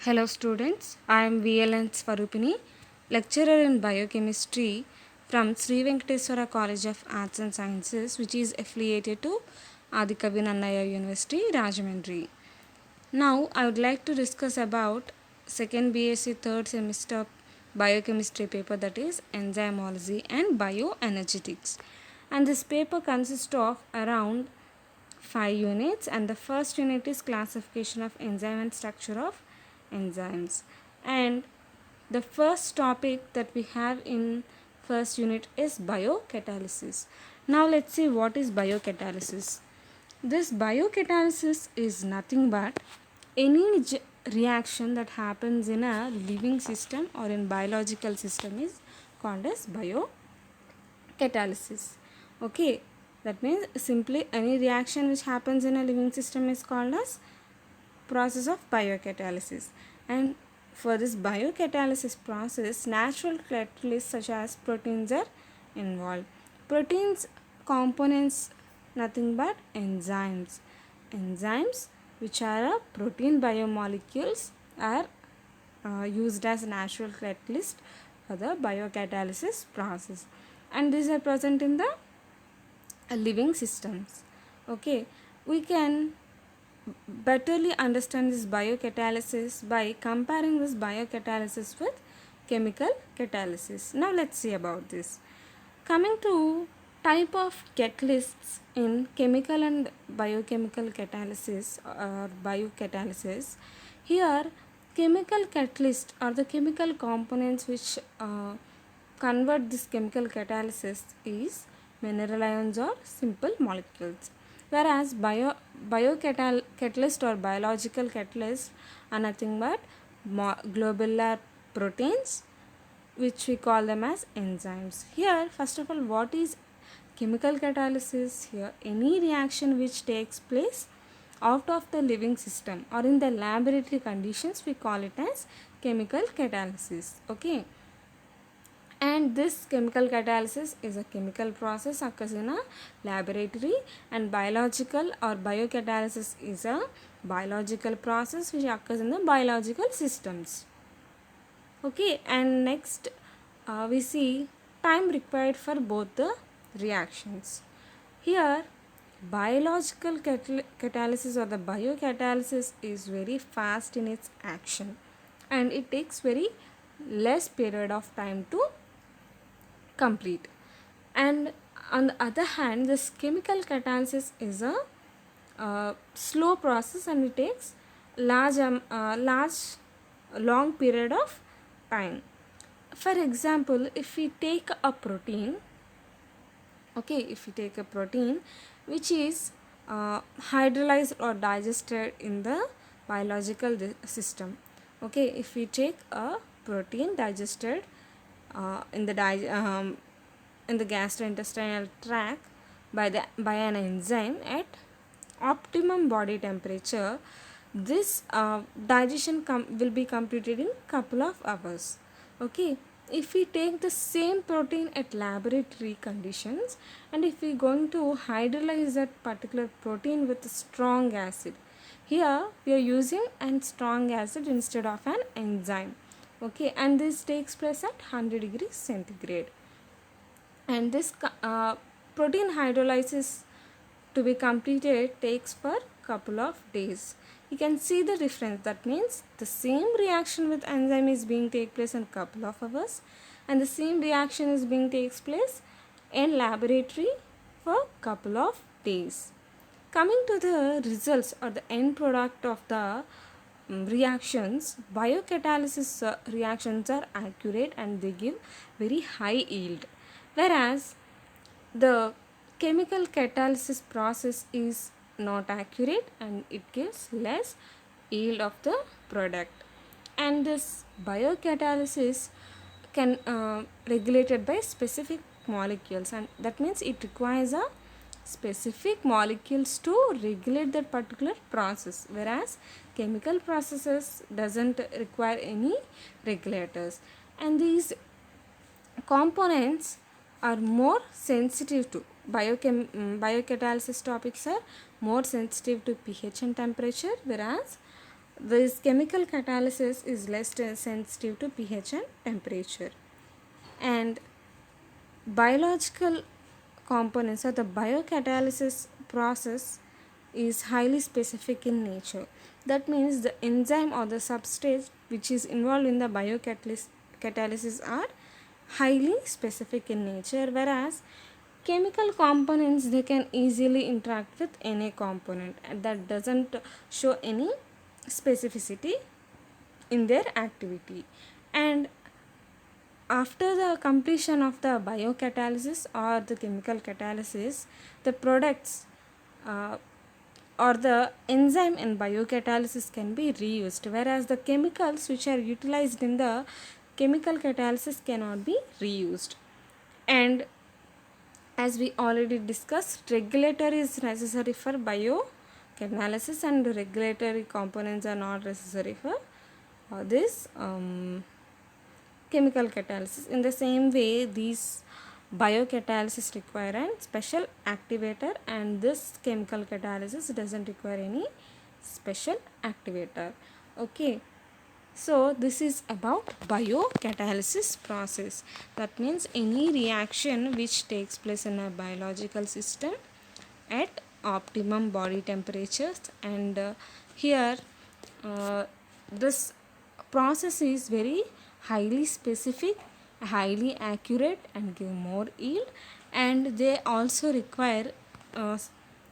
Hello students, I am VLN Swarupini, lecturer in biochemistry from Sri Venkateswara College of Arts and Sciences, which is affiliated to Adikavi Nannaya University, Rajahmundry. Now I would like to discuss about second BSc third semester biochemistry paper, that is enzymology and bioenergetics. And this paper consists of around 5 units, and the first unit is classification of enzyme and structure of enzymes. And the first topic that we have in first unit is biocatalysis. Now let's see what is biocatalysis. This biocatalysis is nothing but any reaction that happens in a living system or in biological system is called as biocatalysis. Okay, that means simply any reaction which happens in a living system is called as process of biocatalysis. And for this biocatalysis process, natural catalysts such as proteins are involved. Proteins components nothing but enzymes. Enzymes, which are a protein biomolecules, are used as natural catalyst for the biocatalysis process, and these are present in the living systems. Okay, we can betterly understand this biocatalysis by comparing this biocatalysis with chemical catalysis. Now let's see about this. Coming to type of catalysts in chemical and biochemical catalysis or biocatalysis, here chemical catalysts are the chemical components which convert this chemical catalysis is mineral ions or simple molecules, whereas biocatalyst or biological catalyst are nothing but globular proteins, which we call them as enzymes. Here, first of all, what is chemical catalysis? Here, any reaction which takes place out of the living system or in the laboratory conditions, we call it as chemical catalysis. Okay, and this chemical catalysis is a chemical process occurs in a laboratory, and biological or biocatalysis is a biological process which occurs in the biological systems. Okay, and next we see time required for both the reactions. Here biological catalysis or the biocatalysis is very fast in its action, and it takes very less period of time to complete. And on the other hand, this chemical catalysis is a slow process, and it takes long period of time. For example, if we take a protein, if we take a protein which is hydrolyzed or digested in the biological system, if we take a protein digested in the gastrointestinal tract by an enzyme at optimum body temperature, this digestion will be completed in couple of hours. Okay, if we take the same protein at laboratory conditions, and if we going to hydrolyze that particular protein with a strong acid, here we are using a strong acid instead of an enzyme. Okay, and this takes place at 100 degrees centigrade, and this protein hydrolysis to be completed takes for couple of days. You can see the difference. That means the same reaction with enzyme is being take place in couple of hours, and the same reaction is being takes place in laboratory for couple of days. Coming to the results or the end product of the reactions, biocatalysis reactions are accurate and they give very high yield, whereas the chemical catalysis process is not accurate and it gives less yield of the product. And this biocatalysis can regulated by specific molecules, and that means it requires a specific molecules to regulate that particular process, whereas chemical processes doesn't require any regulators. And these components are more sensitive to biocatalysis topics are more sensitive to pH and temperature, whereas this chemical catalysis is less sensitive to pH and temperature. And biological components or the biocatalysis process is highly specific in nature. That means the enzyme or the substrate which is involved in the biocatalysis are highly specific in nature, whereas chemical components, they can easily interact with any component, and that doesn't show any specificity in their activity. And after the completion of the biocatalysis or the chemical catalysis, the products uh, or the enzyme in biocatalysis can be reused, whereas the chemicals which are utilized in the chemical catalysis cannot be reused. And as we already discussed, regulator is necessary for biocatalysis and regulatory components are not necessary for this chemical catalysis. In the same way, these biocatalysis require a special activator, and this chemical catalysis doesn't require any special activator. Okay, so this is about biocatalysis process. That means any reaction which takes place in a biological system at optimum body temperatures, and here this process is very highly specific, highly accurate, and give more yield. And they also require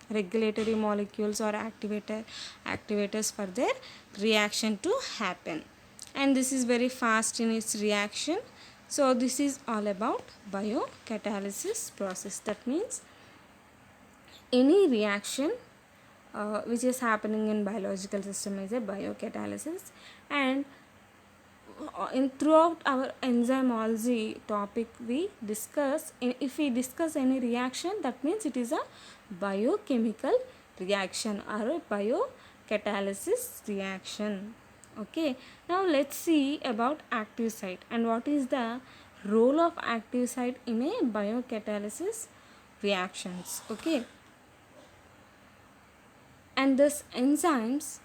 regulatory molecules or activators for their reaction to happen, and this is very fast in its reaction. So this is all about biocatalysis process. That means any reaction which is happening in biological system is a biocatalysis. And in throughout our enzymology topic we discuss, if we discuss any reaction, that means it is a biochemical reaction or a biocatalysis reaction. Okay, now let's see about active site and what is the role of active site in a biocatalysis reactions. Okay, and this enzymes,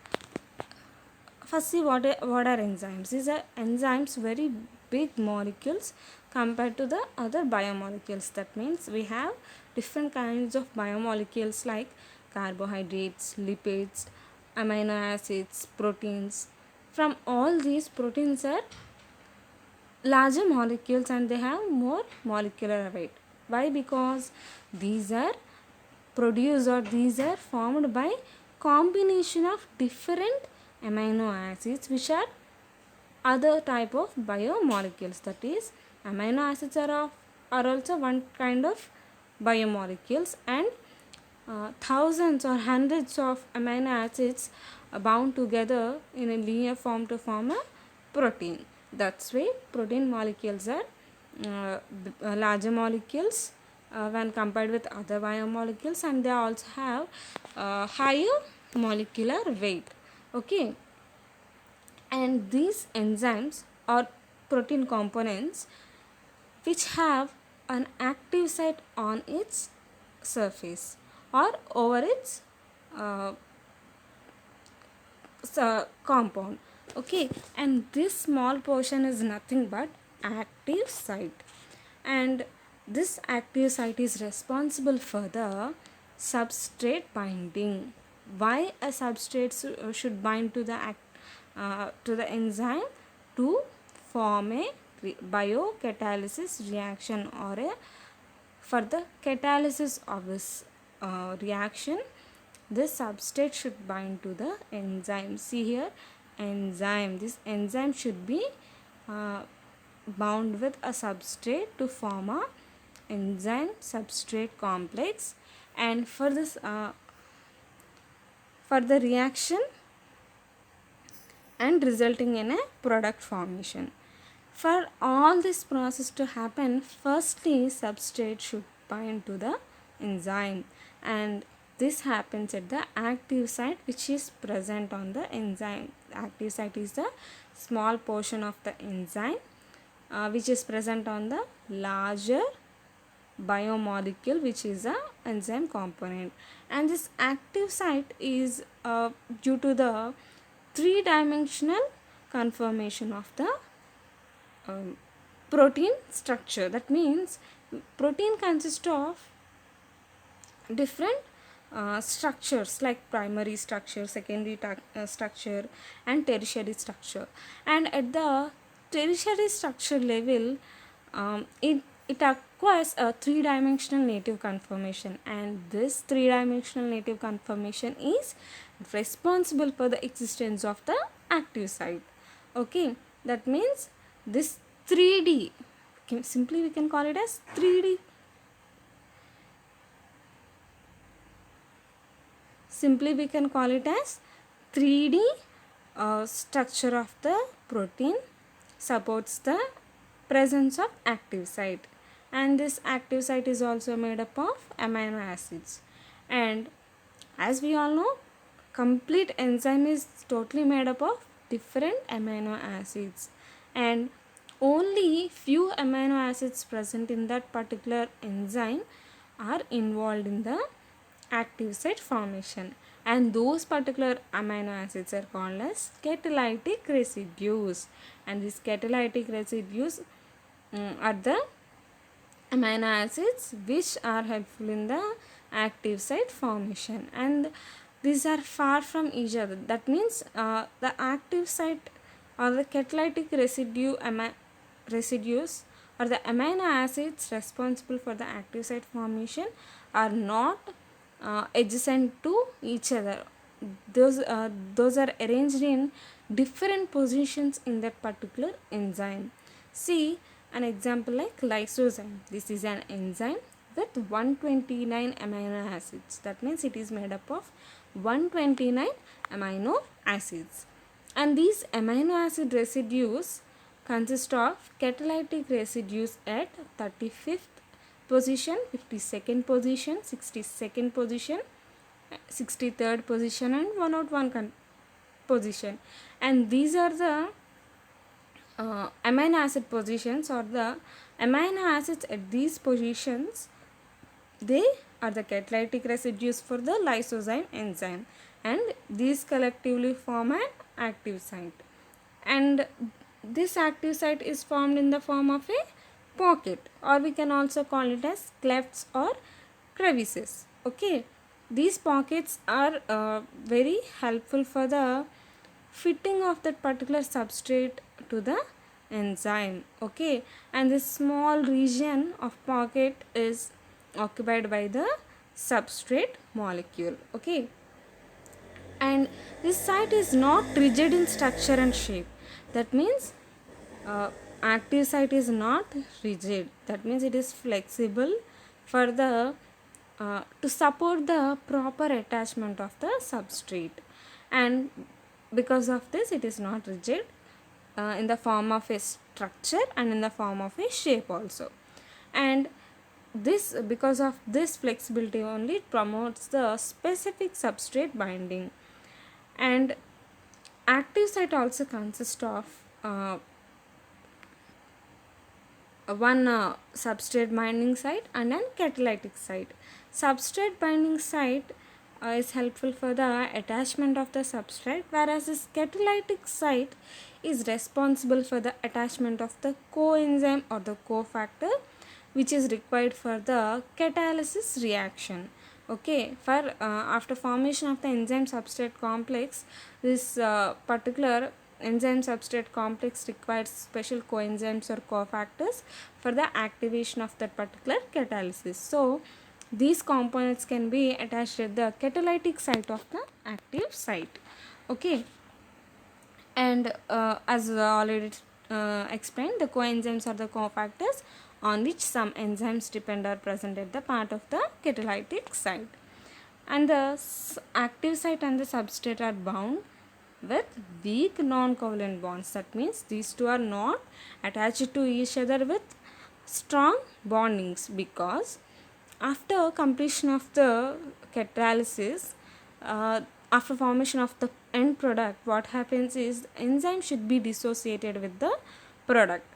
first see what are enzymes. These are enzymes very big molecules compared to the other biomolecules. That means we have different kinds of biomolecules like carbohydrates, lipids, amino acids, proteins. From all these, proteins are larger molecules and they have more molecular weight. Why? Because these are produced or these are formed by combination of different amino acids which are other type of biomolecules. That is, amino acids are also one kind of biomolecules, and thousands or hundreds of amino acids are bound together in a linear form to form a protein. That's why protein molecules are larger molecules when compared with other biomolecules, and they also have higher molecular weight. Okay, and these enzymes or protein components which have an active site on its surface or over its compound. Okay, and this small portion is nothing but active site, and this active site is responsible for the substrate binding. Why a substrate should bind to the enzyme? To form a biocatalysis reaction or a for the catalysis of this reaction, this substrate should bind to the enzyme. See here, enzyme. This enzyme should be bound with a substrate to form a enzyme substrate complex, and for this for the reaction and resulting in a product formation. For all this process to happen, firstly substrate should bind to the enzyme, and this happens at the active site which is present on the enzyme. The active site is the small portion of the enzyme which is present on the larger biomolecule which is a enzyme component. And this active site is due to the three-dimensional conformation of the protein structure. That means protein consists of different structures like primary structure, secondary structure, and tertiary structure. And at the tertiary structure level, it acquires a three-dimensional native conformation, and this three-dimensional native conformation is responsible for the existence of the active site. Okay, that means this 3D, simply we can call it as 3D. Simply we can call it as 3D structure of the protein supports the presence of active site, and this active site is also made up of amino acids. And as we all know, complete enzyme is totally made up of different amino acids, and only few amino acids present in that particular enzyme are involved in the active site formation, and those particular amino acids are called as catalytic residues. And these catalytic residues are the amino acids which are helpful in the active site formation, and these are far from each other. That means the active site or the catalytic residues or the amino acids responsible for the active site formation are not adjacent to each other. Those are arranged in different positions in that particular enzyme. See an example like lysozyme. This is an enzyme with 129 amino acids. That means it is made up of 129 amino acids. And these amino acid residues consist of catalytic residues at 35th position, 52nd position, 62nd position, 63rd position, and 101 position. And these are the amino acid positions, or the amino acids at these positions, they are the catalytic residues for the lysozyme enzyme, and these collectively form an active site. And this active site is formed in the form of a pocket, or we can also call it as clefts or crevices. Okay, these pockets are very helpful for the fitting of that particular substrate to the enzyme. Okay, and this small region of pocket is occupied by the substrate molecule. Okay, and this site is not rigid in structure and shape. That means active site is not rigid. That means it is flexible for the to support the proper attachment of the substrate, and because of this it is not rigid in the form of a structure and in the form of a shape also. And this, because of this flexibility only, it promotes the specific substrate binding. And active site also consists of one substrate binding site and an catalytic site. Substrate binding site is helpful for the attachment of the substrate, whereas this catalytic site is responsible for the attachment of the coenzyme or the cofactor which is required for the catalysis reaction. Okay, for after formation of the enzyme substrate complex, this particular enzyme substrate complex requires special coenzymes or cofactors for the activation of that particular catalysis. So these components can be attached at the catalytic site of the active site. Okay, and as already explained, the coenzymes are the cofactors on which some enzymes depend are present at the part of the catalytic site. And the active site and the substrate are bound with weak non-covalent bonds. That means these two are not attached to each other with strong bondings, because after completion of the catalysis, after formation of the end product, what happens is enzyme should be dissociated with the product.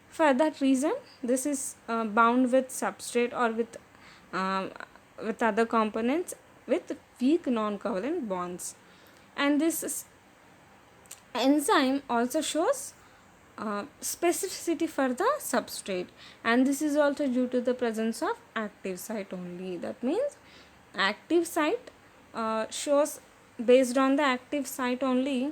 For that reason, this is bound with substrate or with other components with weak non-covalent bonds. And this Enzyme also shows specificity for the substrate, and this is also due to the presence of active site only. That means active site shows, based on the active site only,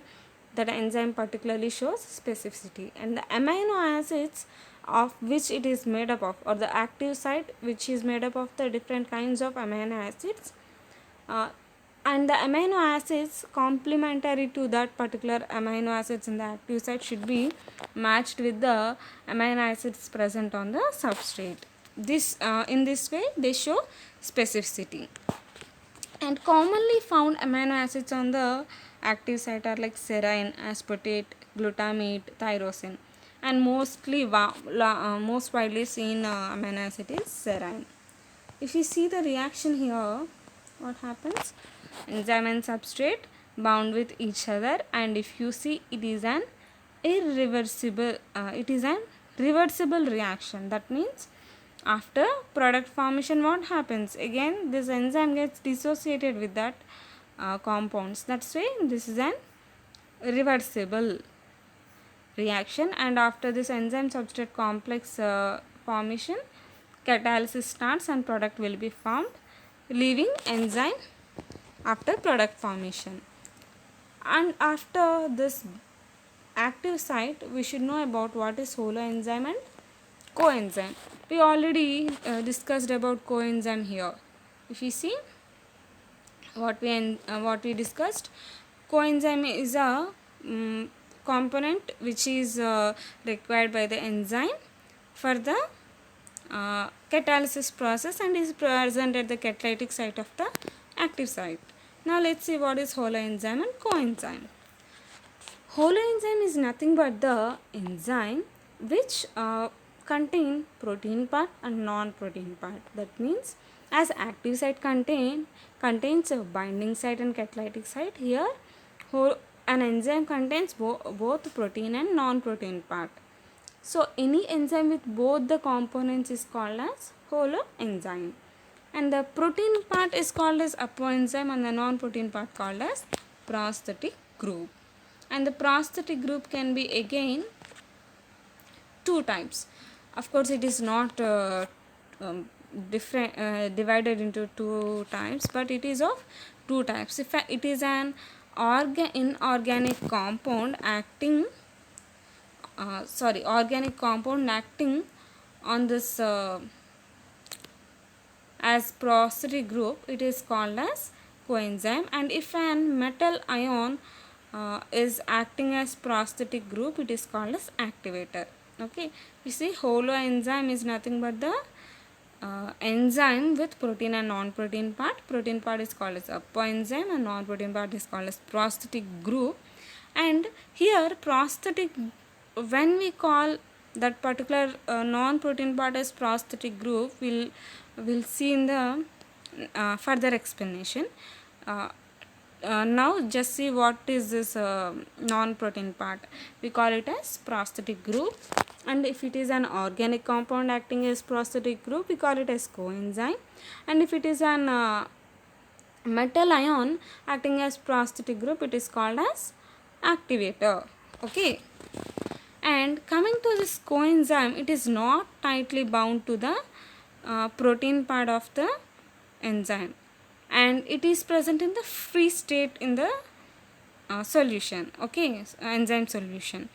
that enzyme particularly shows specificity, and the amino acids of which it is made up of, or the active site which is made up of the different kinds of amino acids, uh, and the amino acids complementary to that particular amino acids in the active site should be matched with the amino acids present on the substrate. This in this way they show specificity. And commonly found amino acids on the active site are like serine, aspartate, glutamate, tyrosine, and most widely seen amino acid is serine. If you see the reaction here, what happens? Enzyme and substrate bound with each other, and if you see, it is an reversible reaction. That means after product formation, what happens? Again, this enzyme gets dissociated with that compounds. That's why this is an reversible reaction, and after this enzyme substrate complex formation, catalysis starts and product will be formed, leaving enzyme after product formation. And after this active site, we should know about what is holoenzyme and coenzyme. We already discussed about coenzyme here. If you see what we discussed, coenzyme is a component which is required by the enzyme for the catalysis process and is present at the catalytic site of the active site. Now let's see what is holoenzyme and coenzyme. Holoenzyme is nothing but the enzyme which contain protein part and non-protein part. That means as active site contains a binding site and catalytic site, here an enzyme contains both protein and non-protein part. So any enzyme with both the components is called as holoenzyme, and the protein part is called as apoenzyme and the non-protein part called as prosthetic group. And the prosthetic group can be again two types. Of course, it is not divided into two types, but it is of two types. If it is an inorganic compound acting on this as prosthetic group, it is called as coenzyme. And if an metal ion is acting as prosthetic group, it is called as activator. Okay, you see, holoenzyme is nothing but the enzyme with protein and non-protein part. Protein part is called as apoenzyme and non-protein part is called as prosthetic group. And here prosthetic, when we call that particular non-protein part as prosthetic group, we'll see in the further explanation. Now just see what is this non-protein part. We call it as prosthetic group, and if it is an organic compound acting as prosthetic group, we call it as coenzyme. And if it is an metal ion acting as prosthetic group, it is called as activator. Okay, and coming to this coenzyme, it is not tightly bound to the protein part of the enzyme, and it is present in the free state in the solution. Okay, enzyme solution,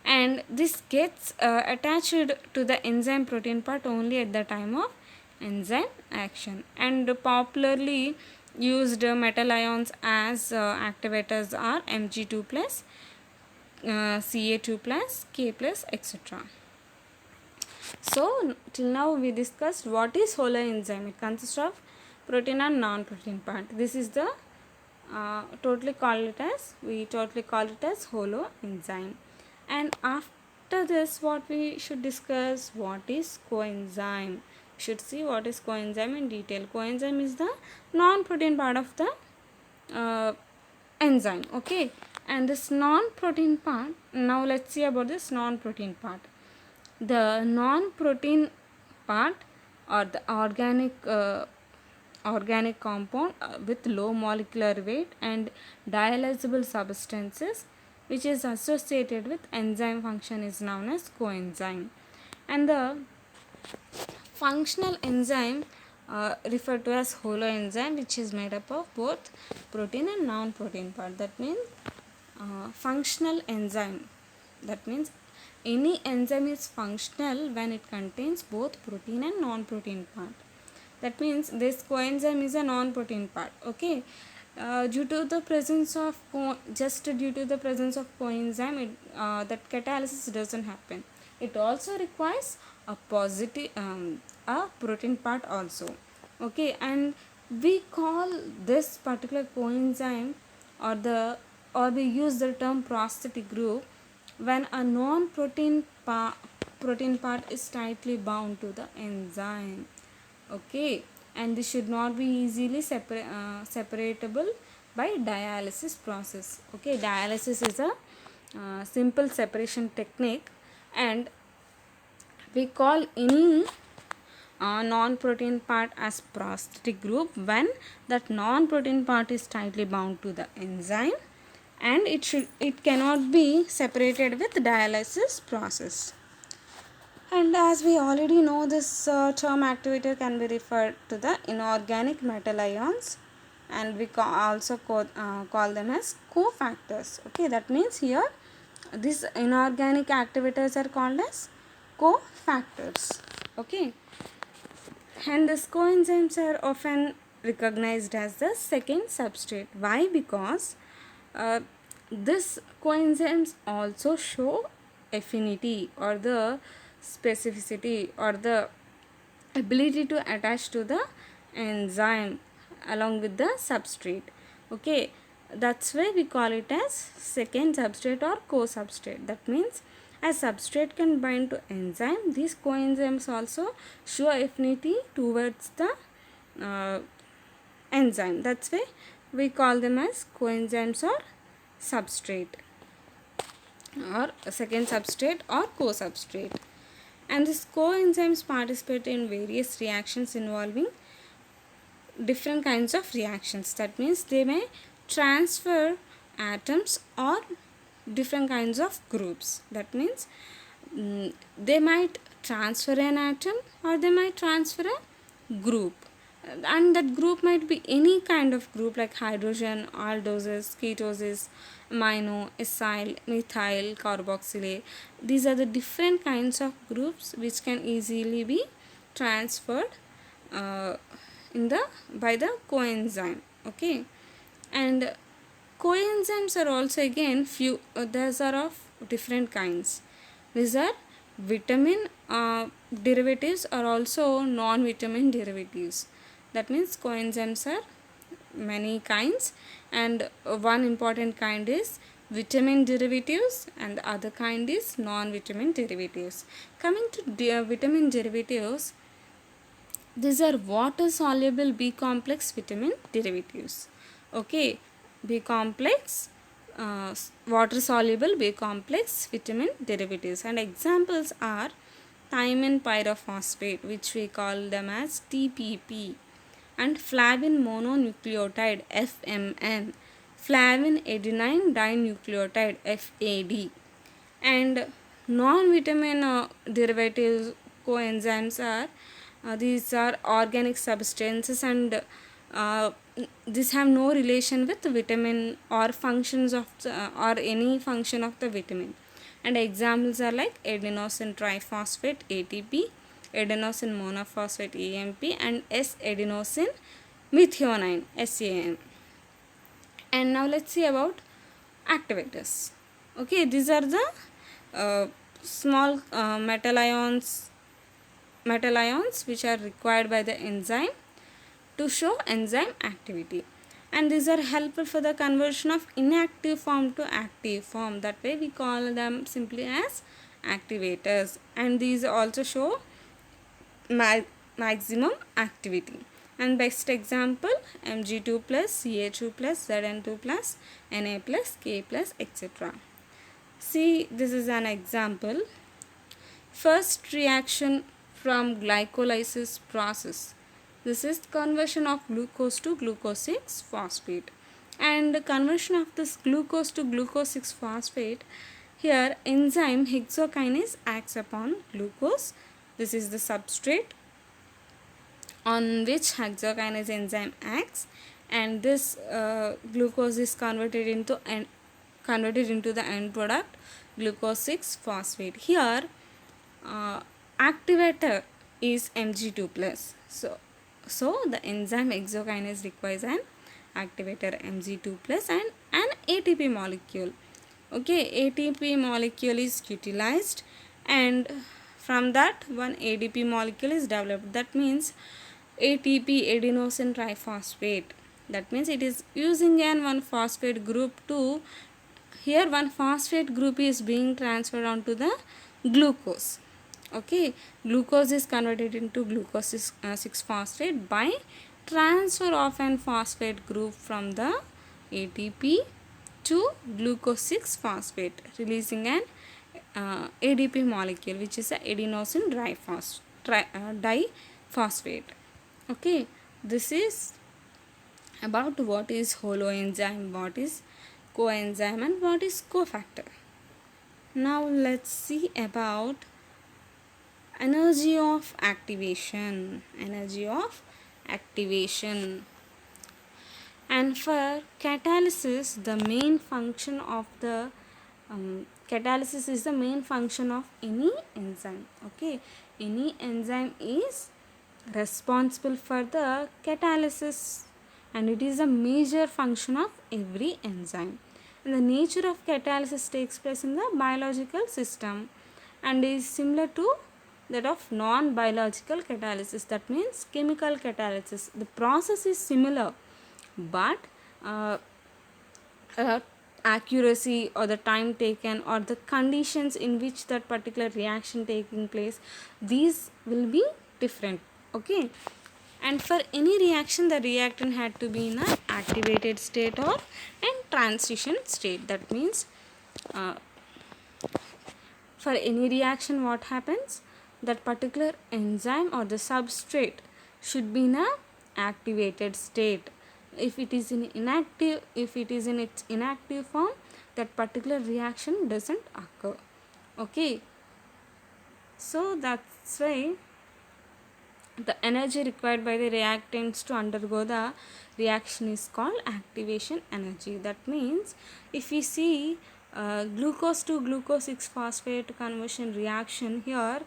and this gets attached to the enzyme protein part only at the time of enzyme action. And popularly used metal ions as activators are Mg2 plus, Ca2 plus, K plus, etc. So till now we discussed what is holoenzyme. It consists of protein and non-protein part. This is the totally call it as holoenzyme. And after this, what we should discuss, what is coenzyme. We should see what is coenzyme in detail. Coenzyme is the non-protein part of the enzyme. Okay, and this non-protein part, now let's see about this non-protein part. The non-protein part, or the organic compound with low molecular weight and dialyzable substances which is associated with enzyme function is known as coenzyme. And the functional enzyme referred to as holoenzyme, which is made up of both protein and non-protein part. That means functional enzyme, that means any enzyme is functional when it contains both protein and non-protein part. That means this coenzyme is a non-protein part. Okay, due to the presence of due to the presence of coenzyme, that catalysis doesn't happen. It also requires a positive a protein part also. Okay, and we call this particular coenzyme or we use the term prosthetic group when a non-protein protein part is tightly bound to the enzyme. Okay, and this should not be easily separatable by dialysis process. Okay, dialysis is a simple separation technique, and we call any non-protein part as prosthetic group when that non-protein part is tightly bound to the enzyme, and it cannot be separated with dialysis process. And as we already know, this term activator can be referred to the inorganic metal ions, and we also call them as cofactors. Okay, that means here these inorganic activators are called as cofactors. Okay, and these coenzymes are often recognized as the second substrate. Why? Because this coenzymes also show affinity or the specificity or the ability to attach to the enzyme along with the substrate. Okay, that's why we call it as second substrate or co-substrate. That means as substrate can bind to enzyme, these coenzymes also show affinity towards the enzyme. That's why we call them as coenzymes or substrate or second substrate or co-substrate. And these coenzymes participate in various reactions involving different kinds of reactions. That means they may transfer atoms or different kinds of groups. That means they might transfer an atom or they might transfer a group, and that group might be any kind of group like hydrogen, aldoses, ketoses, amino, acyl, methyl, carboxylate. These are the different kinds of groups which can easily be transferred by the coenzyme. Okay, and coenzymes are also again these are of different kinds. These are vitamin derivatives or also non-vitamin derivatives. That means coenzymes are many kinds, and one important kind is vitamin derivatives and the other kind is non-vitamin derivatives. Coming to vitamin derivatives, these are water soluble B complex vitamin derivatives. Okay, B complex water soluble B complex vitamin derivatives, and examples are thiamine pyrophosphate, which we call them as TPP, and flavin mononucleotide FMN, flavin adenine dinucleotide FAD. And non-vitamin derivatives coenzymes are these are organic substances, and these have no relation with vitamin or functions of or any function of the vitamin. And examples are like adenosine triphosphate ATP, adenosine monophosphate AMP, and S-adenosine methionine SAM. And now let's see about activators. Okay, these are the small metal ions which are required by the enzyme to show enzyme activity, and these are helpful for the conversion of inactive form to active form. That way we call them simply as activators, and these also show maximum activity. And best example Mg2 plus, Ca2 plus, Zn2 plus, Na plus, K plus, etc. See, this is an example. First reaction from glycolysis process. This is conversion of glucose to glucose 6 phosphate. And conversion of this glucose to glucose 6 phosphate, here enzyme hexokinase acts upon glucose. This is the substrate on which hexokinase enzyme acts, and this glucose is converted into the end product glucose 6 phosphate. Here activator is Mg2 plus. So the enzyme hexokinase requires an activator Mg2 plus and an ATP molecule. Okay, ATP molecule is utilized, and from that one ADP molecule is developed. That means ATP adenosine triphosphate. That means it is using an one phosphate group to, here one phosphate group is being transferred onto the glucose. Okay, glucose is converted into glucose 6 phosphate by transfer of an phosphate group from the ATP to glucose 6 phosphate, releasing an ADP molecule, which is a adenosine diphosphate. Okay, this is about what is holoenzyme, what is coenzyme, and what is cofactor. Now let's see about energy of activation. And for catalysis, the main function of the catalysis is the main function of any enzyme. Okay, any enzyme is responsible for the catalysis, and it is a major function of every enzyme. And the nature of catalysis takes place in the biological system and is similar to that of non-biological catalysis. That means chemical catalysis. The process is similar, but accuracy or the time taken or the conditions in which that particular reaction taking place, these will be different. Okay, and for any reaction the reactant had to be in an activated state or in transition state. That means for any reaction what happens, that particular enzyme or the substrate should be in a activated state. If it is in its inactive form, that particular reaction doesn't occur. Okay, so that's why the energy required by the reactants to undergo the reaction is called activation energy. That means if we see glucose to glucose 6 phosphate conversion reaction, here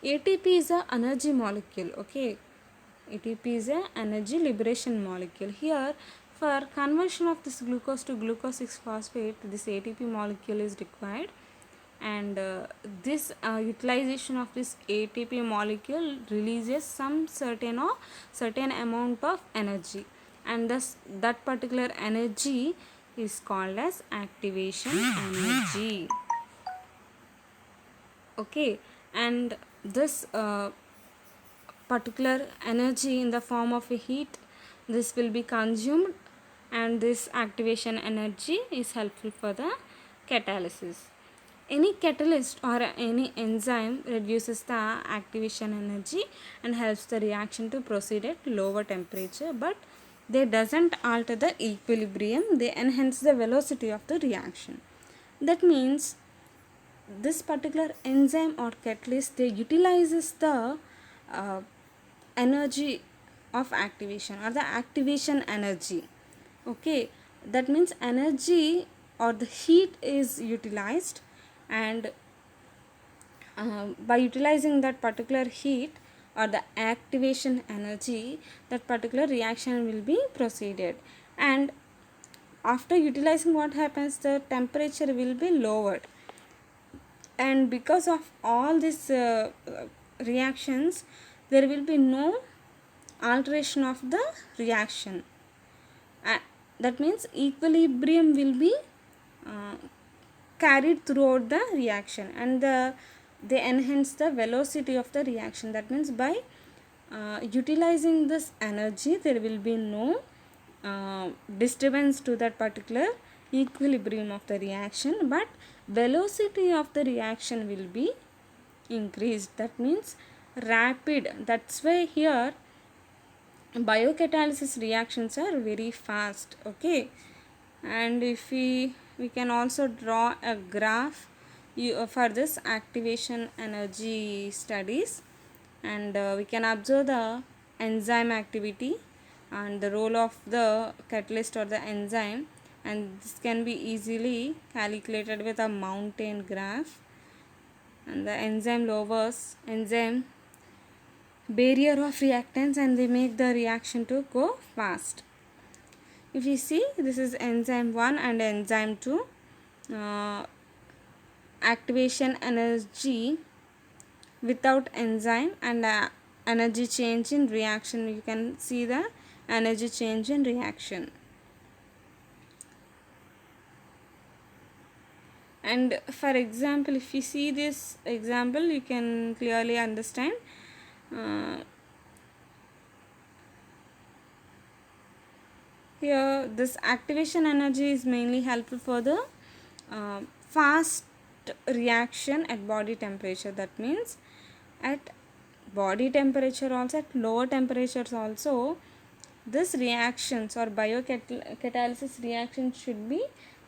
ATP is a energy molecule. Okay, ATP is a energy liberation molecule. Here for conversion of this glucose to glucose 6 phosphate, this ATP molecule is required, and this utilization of this ATP molecule releases some certain amount of energy, and thus that particular energy is called as activation energy. Okay, and this particular energy in the form of a heat, this will be consumed, and this activation energy is helpful for the catalysis. Any catalyst or any enzyme reduces the activation energy and helps the reaction to proceed at lower temperature, but they doesn't alter the equilibrium, they enhance the velocity of the reaction. That means this particular enzyme or catalyst, they utilizes the energy of activation or the activation energy. Okay, that means energy or the heat is utilized, and by utilizing that particular heat or the activation energy, that particular reaction will be proceeded, and after utilizing what happens, the temperature will be lowered, and because of all these reactions, there will be no alteration of the reaction. That means equilibrium will be carried throughout the reaction, and they enhance the velocity of the reaction. That means by utilizing this energy, there will be no disturbance to that particular equilibrium of the reaction, but velocity of the reaction will be increased. That means rapid. That's why here biocatalysis reactions are very fast. Okay, And if we can also draw a graph for this activation energy studies, and we can observe the enzyme activity and the role of the catalyst or the enzyme, and this can be easily calculated with a mountain graph. And the enzyme lowers enzyme barrier of reactants and they make the reaction to go fast. If you see, this is enzyme 1 and enzyme 2. Activation energy without enzyme and energy change in reaction. You can see the energy change in reaction. And for example, if you see this example, you can clearly understand. Here this activation energy is mainly helpful for the fast reaction at body temperature. That means at body temperature also, at lower temperatures also, this reactions or biocatalysis reactions should be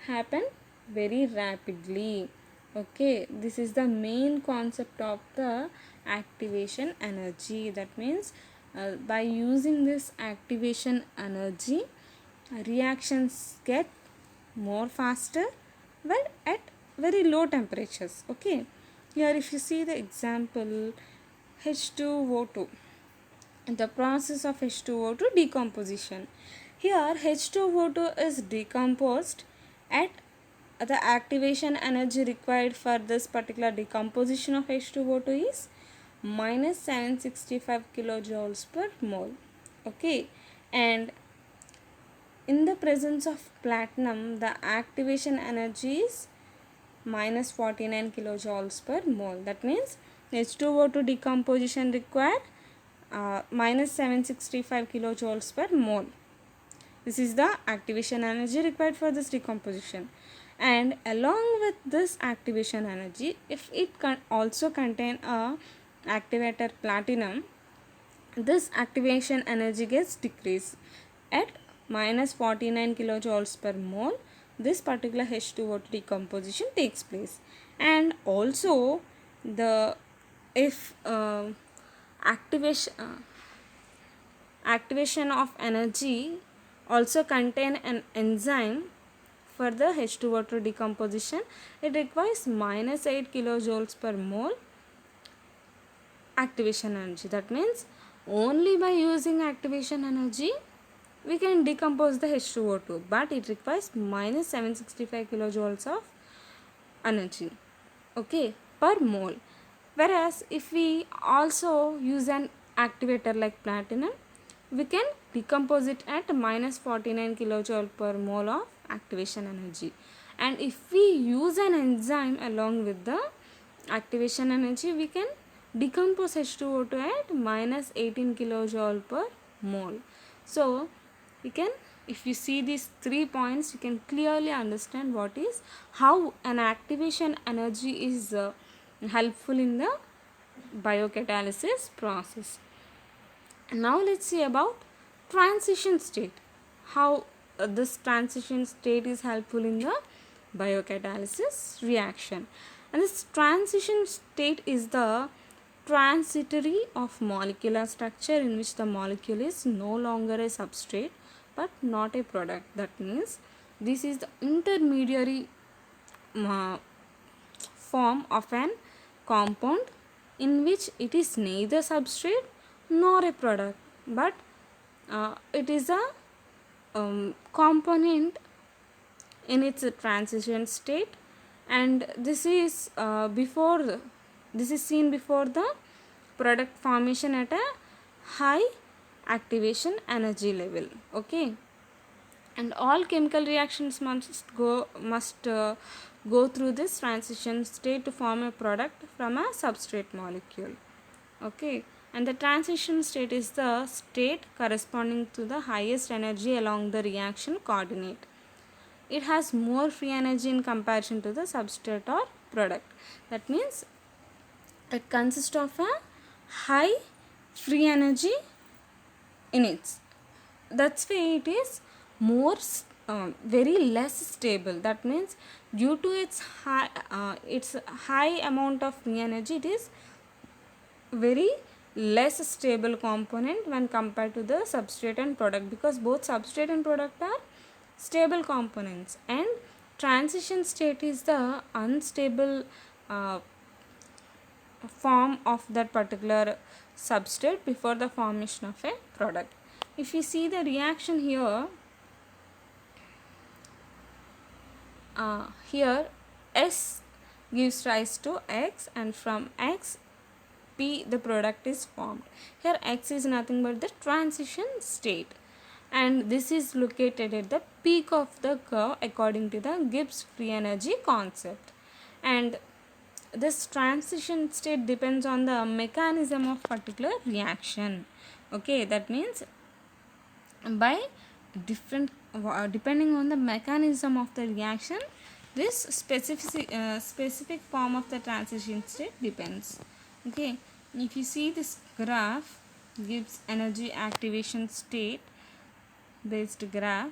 happen very rapidly. Okay, this is the main concept of the activation energy. That means by using this activation energy, reactions get more faster but at very low temperatures. Okay, here if you see the example H2O2, the process of H2O2 decomposition. Here H2O2 is decomposed at the activation energy required for this particular decomposition of H2O2 is minus 765 kilojoules per mole. Okay, and in the presence of platinum, the activation energy is minus 49 kilojoules per mole. That means H2O2 decomposition required minus 765 kilojoules per mole. This is the activation energy required for this decomposition. And along with this activation energy, if it also contain a activator platinum, this activation energy gets decreased at minus 49 kilojoules per mole. This particular H2O2 decomposition takes place. And also the if activation of energy also contain an enzyme for the H2O2 decomposition, it requires minus 8 kilojoules per mole activation energy. That means only by using activation energy we can decompose the H2O2, but it requires minus 765 kilojoules of energy, okay, per mole. Whereas if we also use an activator like platinum, we can decompose it at minus 49 kilojoule per mole of activation energy. And if we use an enzyme along with the activation energy, we can decompose H2O2 at minus 18 kilojoule per mole. So we can, if you see these 3 points, you can clearly understand what is how an activation energy is helpful in the biocatalysis process. Now let's see about transition state. How this transition state is helpful in the biocatalysis reaction. And this transition state is the transitory of molecular structure in which the molecule is no longer a substrate but not a product. That means this is the intermediary form of an compound in which it is neither substrate nor a product, but it is a component in its transition state, and this is this is seen before the product formation at a high activation energy level. Okay, and all chemical reactions must go through this transition state to form a product from a substrate molecule. Okay, and the transition state is the state corresponding to the highest energy along the reaction coordinate. It has more free energy in comparison to the substrate or product. That means it consists of a high free energy in it. That's why it is more very less stable. That means due to its high amount of free energy, it is very less stable component when compared to the substrate and product, because both substrate and product are stable components, and transition state is the unstable uh, form of that particular substrate before the formation of a product. If you see the reaction here, here S gives rise to X, and from X P the product is formed. Here X is nothing but the transition state, and this is located at the peak of the curve according to the Gibbs free energy concept. And this transition state depends on the mechanism of particular reaction. Okay, that means by different depending on the mechanism of the reaction, this specific form of the transition state depends. Okay, if you see this graph gives energy activation state based graph.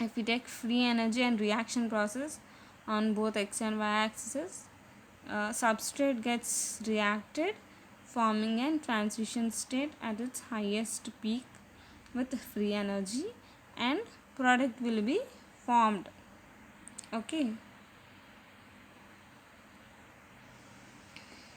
If we take free energy and reaction process on both x and y axes, substrate gets reacted, forming a transition state at its highest peak with free energy, and product will be formed. Okay.